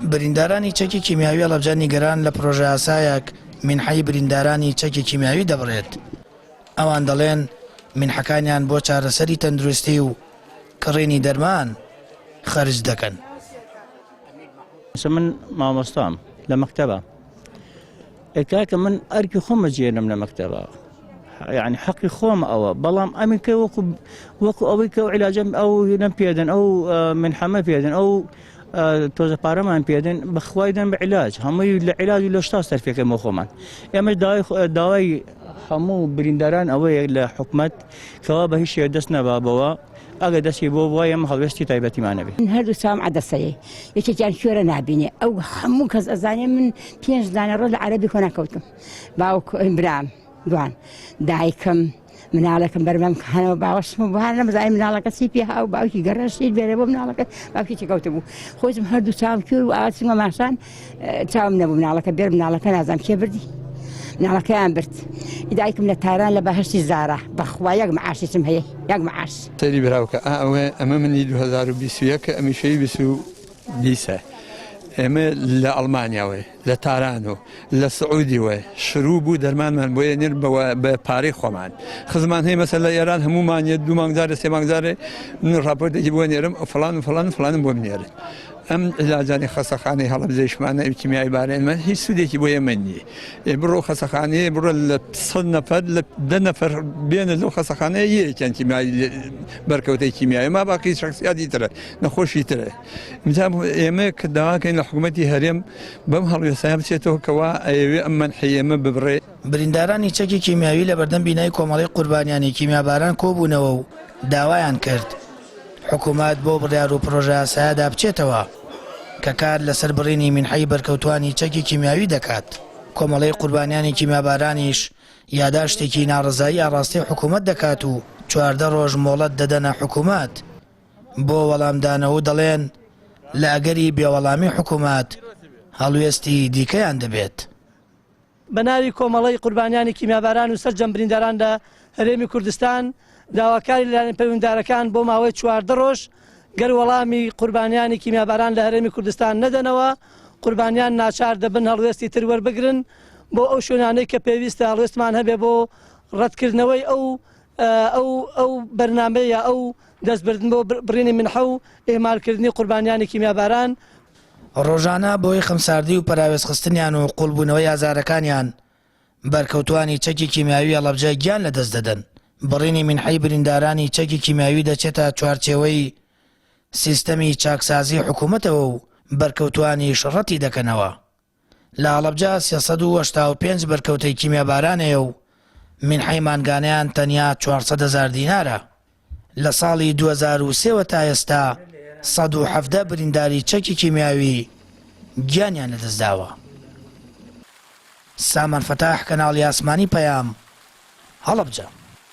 بریندارانی چەکی کیمیاوی هەڵەبجە نیگەران لە پرۆژە یاسایەک منحەی بریندارانی چەکی کیمیاوی دەبڕێت. ئەوان دەڵێن منحەکانیان بۆ چارەسەری تەندروستی و کڕینی دەرمان خەرج دەکەن. من مامۆستام لە مەکتەبە کاکە من ئەرکی خۆمە جێنم لە مەکتەبە، یعنی حەقی خۆم ئەوە، بەڵام ئەمین کە وەکو ئەوەی کە عیلاجەم ئەو نەم پێدەن ئەو منحەمە پێدەن ئەو تۆزە پارەمان پێدەن بەخوای دەن بە عیلاج هەمووی لە عیلاج و لە شتا سەرفێکەمە خۆمان. ئێمە داوای هەموو برینداران ئەوەیە لە حکومەت کەوا بە هیچ شێ دەست نەبابەوە ئەگە دەستی بۆ وایە ئەمە هەڵوێستی تایبەتیمانە بێت. هەردوو چاوم عەدەسەیە، یەکێکیان کوێرە نابینێ، ئەو هەموو کەس ئەزانێ من 5 دانە ڕۆژ لە عەرەبی خۆ نەکەوتم. باوک برام دوان دایکم مناڵەکەم بەرمەم هەنەوە باوەشم و بەهار نەمەزانێ مناڵەکە چی پێ هاو باوکی گەڕەشید بێرە بۆ مناڵەکە باوکی چێکەوتە بوو. خۆشم هەردوو چاوم کوێر و ئاچمە ماشان چاوم نەبوو مناڵەکە بێر مناڵەکە نازانم کێ بردی مناڵەکەیان برد. دایکم لە تاران لە بەهەشتی زارە بەخوا یەک مەعاشیشم هەیە یەک مەعاش. سەیری براوکە ئەمە منی 2021 ئەمیشەی 22 ئێمە لە ئەڵمانیاوێ لە تارانۆ لە سعودیوە شروع بوو دەرمانمان بۆ نێر بە پارەی خۆمان خزمان هەیە مەسەر لە ئێران هەمومانە 2 مانگزارە 3 مانگزارێ من ڕاپۆرتێکی بۆ نێرم فڵان و فڵان فڵانم بۆ بنێرن. ئەم عیلاجانی خەسەخانەی هەڵەبجەیشمانە کیمیایی بارێنمە هیچ سوودێکی بۆ ئێمە نییە. بڕۆ خەسەخانەیە بڕۆ لە 100 نەفەر لە 10 نەفەر بێنە لەو خەسەخانەیە یەکیان کیمیایی بەرکەوتەی کیمیایی ما باقی شخصیاتی ترە نەخۆشی ترە. ئێمە کە داواکەین لە حکوومەتی هەرێم بەم هەڵوێسایە بچێتەوە کەوا ئەوێ ئەم منحەی ئێمە ببڕێ. بریندارانی چەکی کیمیاوی لە بەردەم بینایی کۆمەڵی قوربانیانی کیمیاباران کۆبوونەوە و داوایان کرد حکوومەت بۆ بڕیار و پرۆژە یاسایەدا بچێتەوە کە کار لەسەر بڕینی منحەی بەرکەوتوانی چەکی کیمیاوی دەکات. کۆمەڵی قوربانیانی کیمیابارانیش یاداشتێکی ناڕزایی ئاڕاستی حکوومەت دەکات و 14 ڕۆژ مۆڵەت دەدەنە حکوومەت بۆ وەڵامدانەوە دەڵێن لە ئەگەری بێوەڵامی حکوومەت هەڵوێستی دیکەیان دەبێت. بە ناوی کۆمەڵی قوربانیانی کیمیاباران و سەرجەم برینداران لە هەرێمی کوردستان داواکاری لەلایەن پەیوەنددارەکان بۆ ماوەی 14 ڕۆژ گەر وەڵامی قوربانیانی کیمیاباران لە هەرێمی کوردستان نەدەنەوە قوربانیان ناچار دەبن هەڵوێستی تر وەربگرن بۆ ئەو شوێنانەی کە پێویستە هەڵوێستمان هەبێ بۆ ڕەتکردنەوەی ئەو بەرنامەیە ئەو دەستبردن بۆ بڕینی منحە و ئێمالکردنی قوربانیانی کیمیاباران. ڕۆژانە بۆی خەمساردی و پەراوێزخستنیان و قوڵبوونەوەی ئازارەکانیان بەرکەوتوانی چەکی کیمیاوی هەڵەبجە گیان لەدەست دەدەن. بڕینی منحەی بریندارانی چەکی کیمیاوی دەچێتە چوارچێوەی سیستەمی چاکسازی حکوومەتەوە و بەرکەوتوانی شڕەتی دەکەنەوە. لە هەڵەبجە 385 بەرکەوتەی کیمیابارانەیە و منحەی مانگانەیان تەنیا 400,000 دینارە. لە ساڵی 2003 تا ئێستا 117 برینداری چەکی کیمیاوی گیانیان لەدەستداوە. سامان فەتاح کەناڵی ئاسمانی پەیام هەڵەبجە.